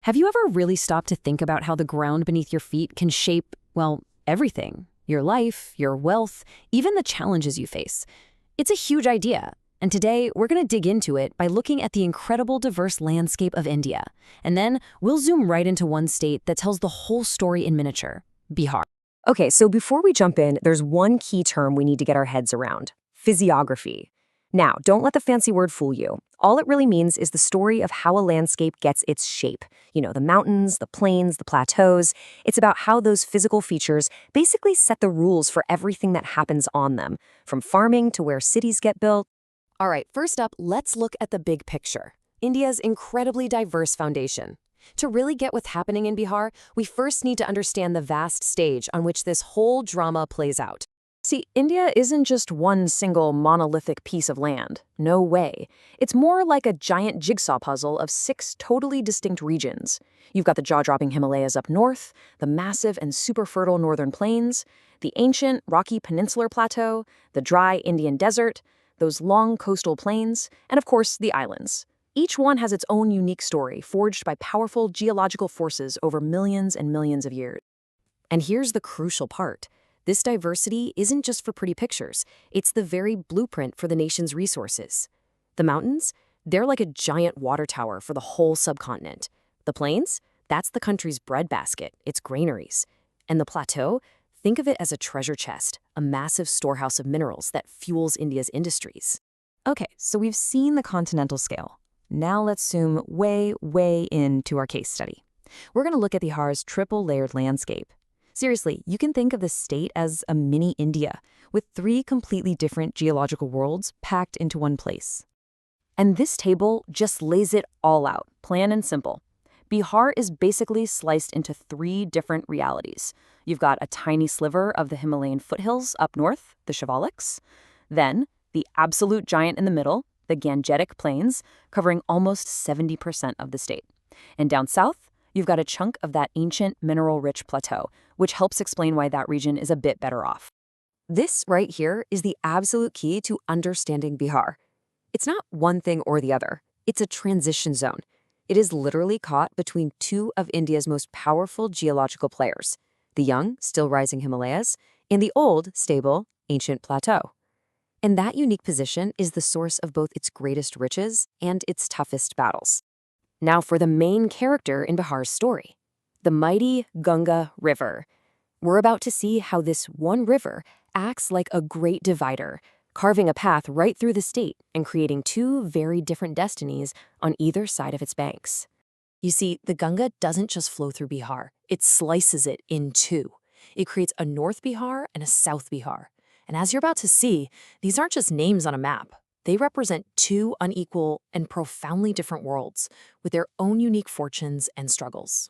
Have you ever really stopped to think about how the ground beneath your feet can shape, well, everything? Your life, your wealth, even the challenges you face. It's a huge idea, and today we're going to dig into it by looking at the incredible diverse landscape of India. And then we'll zoom right into one state that tells the whole story in miniature, Bihar. Okay, so before we jump in, there's one key term we need to get our heads around: physiography. Now, don't let the fancy word fool you. All it really means is the story of how a landscape gets its shape. You know, the mountains, the plains, the plateaus. It's about how those physical features basically set the rules for everything that happens on them, from farming to where cities get built. All right, first up, let's look at the big picture. India's incredibly diverse foundation. To really get what's happening in Bihar, we first need to understand the vast stage on which this whole drama plays out. See, India isn't just one single monolithic piece of land. No way. It's more like a giant jigsaw puzzle of 6 totally distinct regions. You've got the jaw-dropping Himalayas up north, the massive and super fertile northern plains, the ancient rocky peninsular plateau, the dry Indian desert, those long coastal plains, and of course, the islands. Each one has its own unique story, forged by powerful geological forces over millions and millions of years. And here's the crucial part. This diversity isn't just for pretty pictures. It's the very blueprint for the nation's resources. The mountains? They're like a giant water tower for the whole subcontinent. The plains? That's the country's breadbasket, its granaries. And the plateau? Think of it as a treasure chest, a massive storehouse of minerals that fuels India's industries. Okay, so we've seen the continental scale. Now let's zoom way, way into our case study. We're going to look at Bihar's triple-layered landscape. Seriously, you can think of the state as a mini India, with 3 completely different geological worlds packed into one place. And this table just lays it all out, plain and simple. Bihar is basically sliced into 3 different realities. You've got a tiny sliver of the Himalayan foothills up north, the Shivaliks. Then, the absolute giant in the middle, the Gangetic Plains, covering almost 70% of the state. And down south, you've got a chunk of that ancient mineral-rich plateau, which helps explain why that region is a bit better off. This right here is the absolute key to understanding Bihar. It's not one thing or the other. It's a transition zone. It is literally caught between 2 of India's most powerful geological players, the young, still rising Himalayas, and the old, stable, ancient plateau. And that unique position is the source of both its greatest riches and its toughest battles. Now for the main character in Bihar's story, the mighty Ganga River. We're about to see how this one river acts like a great divider, carving a path right through the state and creating 2 very different destinies on either side of its banks. You see, the Ganga doesn't just flow through Bihar, it slices it in 2. It creates a North Bihar and a South Bihar. And as you're about to see, these aren't just names on a map. They represent 2 unequal and profoundly different worlds with their own unique fortunes and struggles.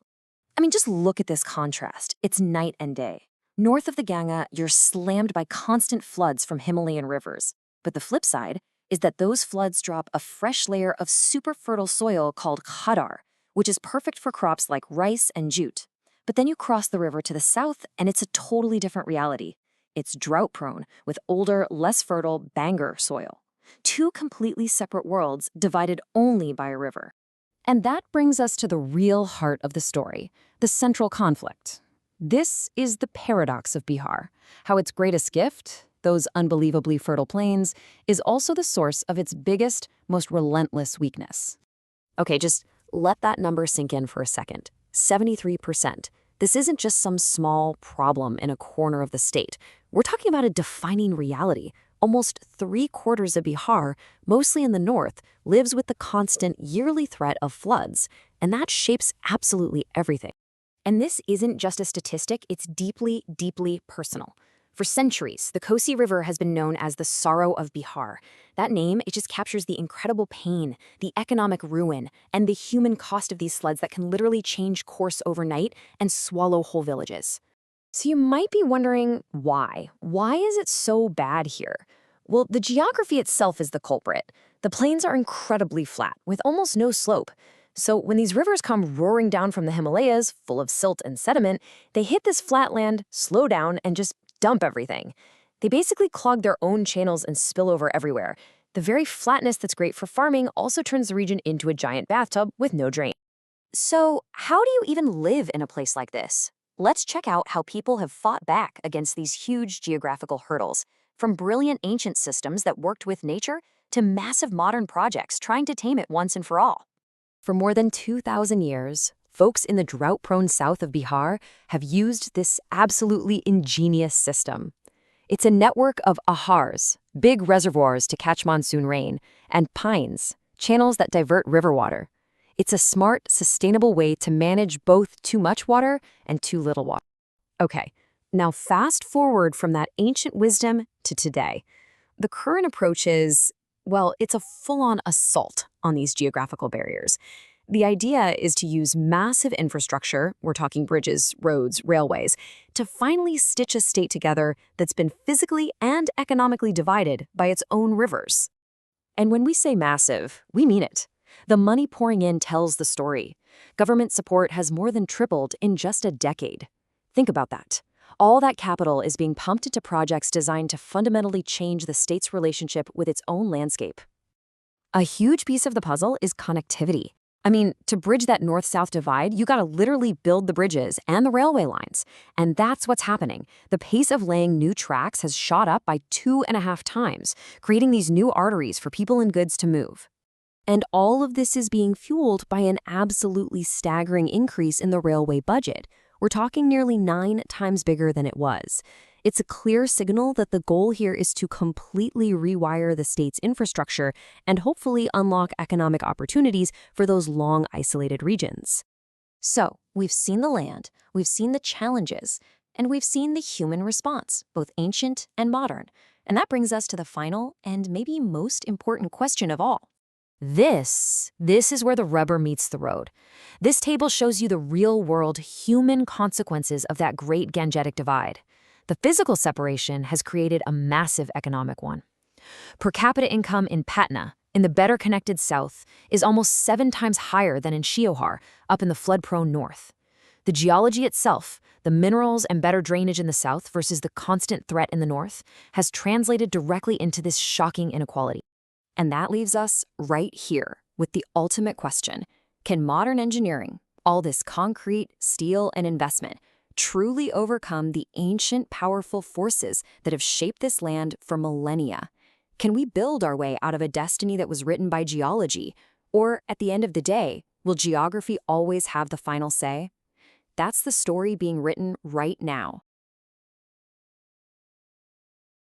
I mean, just look at this contrast. It's night and day. North of the Ganga, you're slammed by constant floods from Himalayan rivers. But the flip side is that those floods drop a fresh layer of super fertile soil called khadar, which is perfect for crops like rice and jute. But then you cross the river to the south, and it's a totally different reality. It's drought-prone, with older, less fertile Bangar soil. 2 completely separate worlds divided only by a river. And that brings us to the real heart of the story, the central conflict. This is the paradox of Bihar, how its greatest gift, those unbelievably fertile plains, is also the source of its biggest, most relentless weakness. Okay, just let that number sink in for a second. 73%. This isn't just some small problem in a corner of the state. We're talking about a defining reality. Almost 3/4 of Bihar, mostly in the north, lives with the constant yearly threat of floods, and that shapes absolutely everything. And this isn't just a statistic, it's deeply, deeply personal. For centuries, the Kosi River has been known as the sorrow of Bihar. That name, it just captures the incredible pain, the economic ruin, and the human cost of these floods that can literally change course overnight and swallow whole villages. So you might be wondering, why? Why is it so bad here? Well, the geography itself is the culprit. The plains are incredibly flat, with almost no slope. So when these rivers come roaring down from the Himalayas, full of silt and sediment, they hit this flat land, slow down, and just dump everything. They basically clog their own channels and spill over everywhere. The very flatness that's great for farming also turns the region into a giant bathtub with no drain. So, how do you even live in a place like this? Let's check out how people have fought back against these huge geographical hurdles, from brilliant ancient systems that worked with nature to massive modern projects trying to tame it once and for all. For more than 2,000 years, folks in the drought-prone south of Bihar have used this absolutely ingenious system. It's a network of ahars, big reservoirs to catch monsoon rain, and pines, channels that divert river water. It's a smart, sustainable way to manage both too much water and too little water. Okay, now fast forward from that ancient wisdom to today. The current approach is, well, it's a full-on assault on these geographical barriers. The idea is to use massive infrastructure, we're talking bridges, roads, railways, to finally stitch a state together that's been physically and economically divided by its own rivers. And when we say massive, we mean it. The money pouring in tells the story. Government support has more than tripled in just a decade. Think about that. All that capital is being pumped into projects designed to fundamentally change the state's relationship with its own landscape. A huge piece of the puzzle is connectivity. I mean, to bridge that north-south divide, you gotta literally build the bridges and the railway lines. And that's what's happening. The pace of laying new tracks has shot up by 2.5 times, creating these new arteries for people and goods to move. And all of this is being fueled by an absolutely staggering increase in the railway budget. We're talking nearly 9 times bigger than it was. It's a clear signal that the goal here is to completely rewire the state's infrastructure and hopefully unlock economic opportunities for those long isolated regions. So, we've seen the land, we've seen the challenges, and we've seen the human response, both ancient and modern. And that brings us to the final and maybe most important question of all. This is where the rubber meets the road. This table shows you the real-world human consequences of that great Gangetic divide. The physical separation has created a massive economic one. Per capita income in Patna, in the better-connected south, is almost 7 times higher than in Sheohar, up in the flood-prone north. The geology itself, the minerals and better drainage in the south versus the constant threat in the north, has translated directly into this shocking inequality. And that leaves us right here with the ultimate question. Can modern engineering, all this concrete, steel, and investment, truly overcome the ancient, powerful forces that have shaped this land for millennia? Can we build our way out of a destiny that was written by geology? Or, at the end of the day, will geography always have the final say? That's the story being written right now.